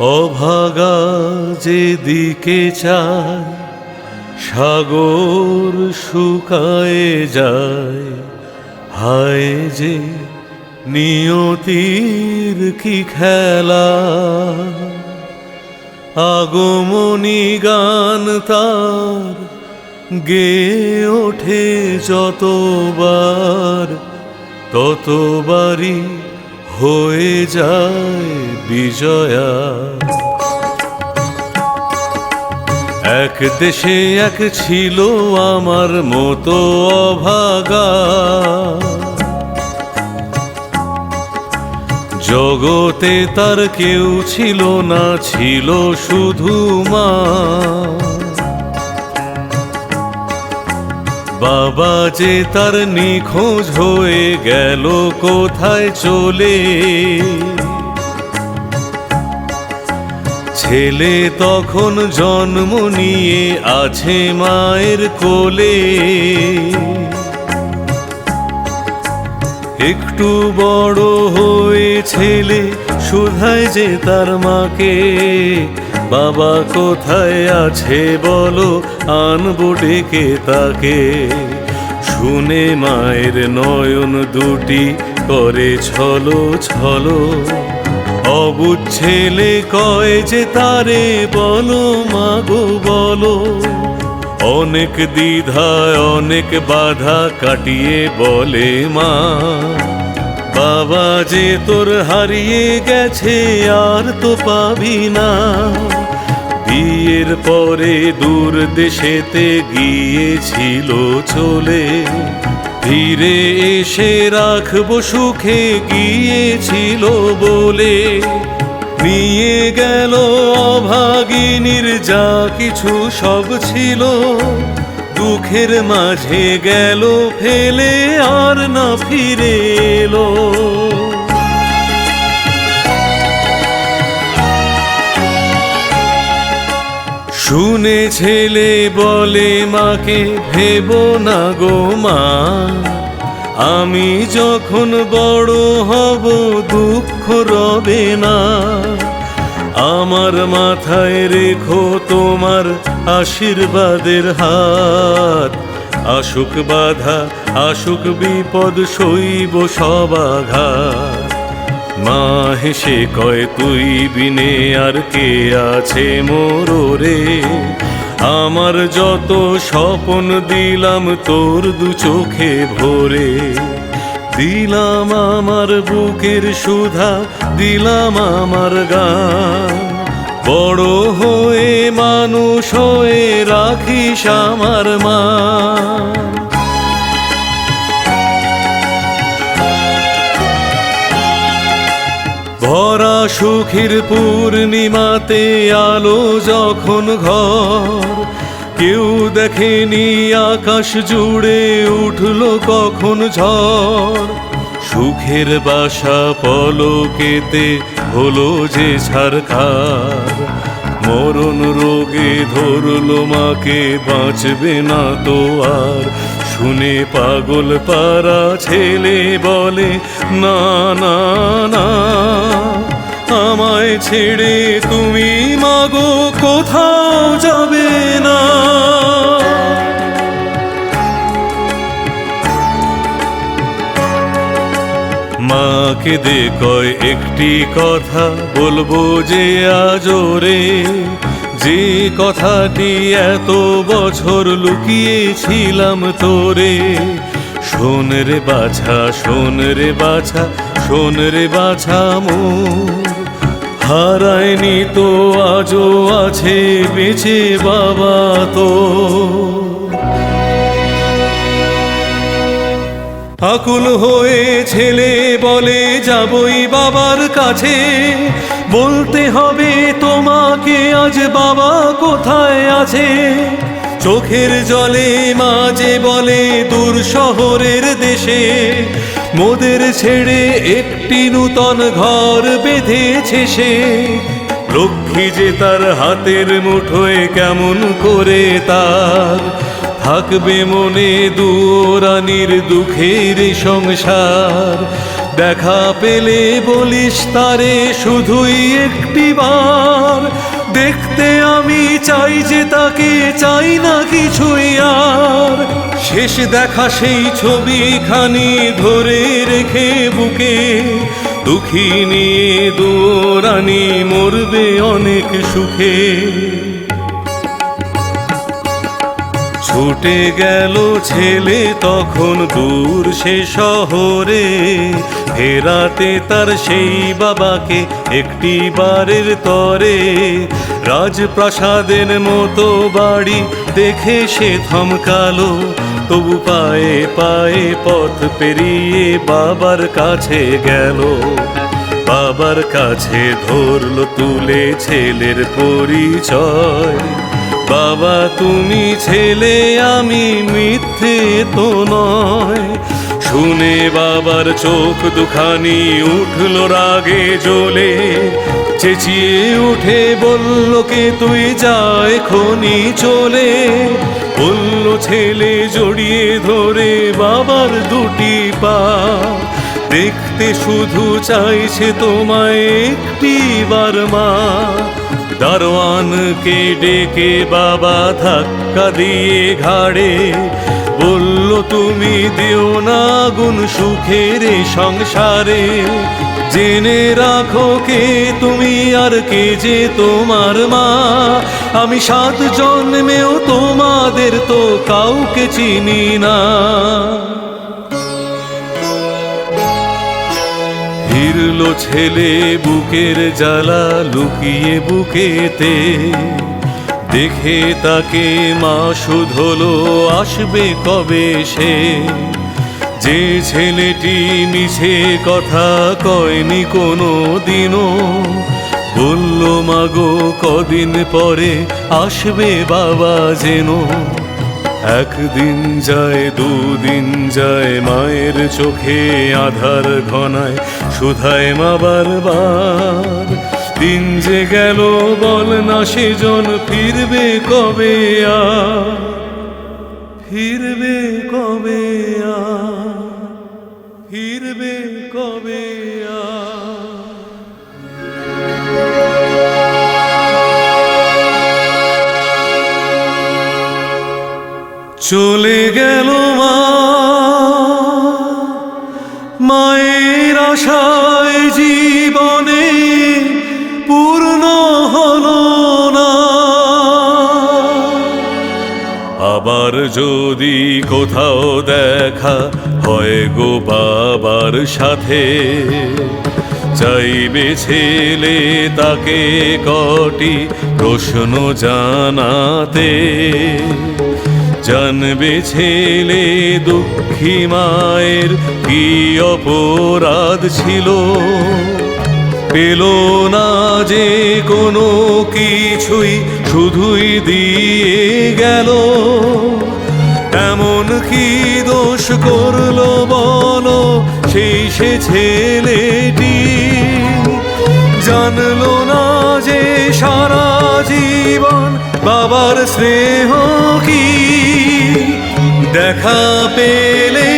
অভাগা যেদিকে চায় সাগর শুকায়ে যায়। হায় যে নিয়তির কি খেলা, আগমনী গান তার গেয়ে ওঠে যতবার, ততবারই হয়ে যায় বিজয়া। এক দেশে এক ছিল আমার মতো অভাগা, জগতে তার কেউ ছিল না, ছিল শুধু মা। বাবা যে তার নিখোঁজ হয়ে গেল কোথায় চলে, ছেলে তখন জন্ম নিয়ে আছে মায়ের কোলে। একটু বড় হয়ে ছেলে শুধায় যে তার মাকে, বাবা কোথায় আছে বলো, আনবো ডেকে তাকে। শুনে মায়ের নয়ন দুটি করে ছলো ছলো, অবুঝ ছেলে কয় যে তারে বলো মাগো বলো। অনেক দ্বিধায় অনেক বাধা কাটিয়ে বলে মা, বাবা যে তোর হারিয়ে গেছে আর তো পাবি না। বিয়ের পরে দূর দেশেতে গিয়েছিল চলে, ফিরে এসে রাখবো সুখে গিয়েছিল বলে। নিয়ে গেল অভাগিনীর যা কিছু সব ছিল, দুঃখের মাঝে গেল ফেলে আর না ফিরে এলো। শুনে ছেলে বলে মাকে, ভেবো না গো মা, আমি যখন বড় হব দুঃখ রবে না। আমার মাথায় রেখো তোমার আশীর্বাদের হাত, আসুক বাধা আসুক বিপদ সইব সব আঘাত। মা হেসে কয় তুই বিনে আর কে আছে মোর রে, আমার যত স্বপন দিলাম তোর দু চোখে ভরে। দিলাম আমার বুকের সুধা, দিলাম আমার গান, বড় হয়ে মানুষ হয়ে রাখিস আমার মান। ভরা সুখের পূর্ণিমাতে আলো যখন ঘর, কেউ দেখেনি আকাশ জুড়ে উঠল কখন ঝড়। সুখের বাসা পলকেতে হলো যে ছারখার, মরণ রোগে ধরলো মাকে বাঁচবে না তো আর। শুনে পাগল পারা ছেলে বলে, না না না, আমায় ছেড়ে তুমি মাগো কোথাও যাবে না। মাকে দে কয় একটি কথা বলবো যে আজরে, যে কথাটি এত বছর লুকিয়েছিলাম তোরে। শোন রে বাছা শোন রে বাছা শোন রে বাছা মোর, হারায়নি তো আজও আছে বেঁচে বাবা তো। আকুল হয়ে ছেলে বলে যাবই বাবার কাছে, বলতে হবে তোমাকে আজ বাবা কোথায় আছে। চোখের জলে মাঝে বলে দূর শহরের দেশে, মোদের ছেড়ে একটি নূতন ঘর বেঁধেছে সে। লক্ষ্মী যে তার হাতের মুঠোয় কেমন করে তার থাকবে মনে দুরানির দুঃখের সংসার। দেখা পেলে বলিস তারে শুধুই একটি বার। দেখতে আমি চাই যে তাকে, চাই না কিছুই আর। শেষ দেখা সেই ছবিখানি ধরে রেখে বুকে, দুঃখী নিয়ে দৌড়ানি মরবে অনেক সুখে। ছুটে গেল ছেলে তখন দূর সে শহরে, ফেরাতে তার সেই বাবাকে একটি বারের তরে। রাজপ্রাসাদের মতো বাড়ি দেখে সে থমকালো, তবু পায়ে পায়ে পথ পেরিয়ে বাবার কাছে গেল। বাবার কাছে ধরলো তুলে ছেলের পরিচয়। বাবা তুমি ছেলে, আমি মিথ্যে তো নয়। শুনে বাবার চোখ দুখানি উঠল রাগে জ্বলে, চেঁচিয়ে উঠে বলল কে তুই, যা এখনি চলে। বলল ছেলে জড়িয়ে ধরে বাবার দুটি পা, দেখতে শুধু চাইছে তোমায় একটি বার মা। দারোয়ানকে ডেকে বাবা ধাক্কা দিয়ে ঘাড়ে বলল তুমি দিও না আগুন সুখের সংসারে। জেনে রাখো কে তুমি আর কে যে তোমার মা। আমি 7 জন্মেও তোমাদের তো কাউকে চিনি না। ফিরলো ছেলে বুকের জ্বালা লুকিয়ে বুকেতে, দেখে তাকে মা শুধলো আসবে কবে সে। যে ছেলেটি মিছে কথা কয়নি কোনো দিনও, বলল মাগো কদিন পরে আসবে বাবা যেন। একদিন যায় 2 দিন যায়, মায়ের চোখে আধার ঘনায়, শুধায় মা বারবার। দিন যে গেল বল না সেজন, ফিরবে কবে আর, ফিরবে কবে আর, ফিরবে কবে আর। চলে গেল মা, মায়ের আশায় জীবনে পূর্ণ হলো না। আবার যদি কোথাও দেখা হয় গো বাবার সাথে, চাইবে ছেলে তাকে কটি প্রশ্ন জানাতে। জানবে ছেলে দুঃখী মায়ের কি অপরাধ ছিল, পেল না যে কোনো কিছুই, শুধুই দিয়ে গেল। এমন কি দোষ করলো বলো সেই সে ছেলেটি, জানলো না যে সারা জীবন বাবার স্নেহ কি। দেখা পেলে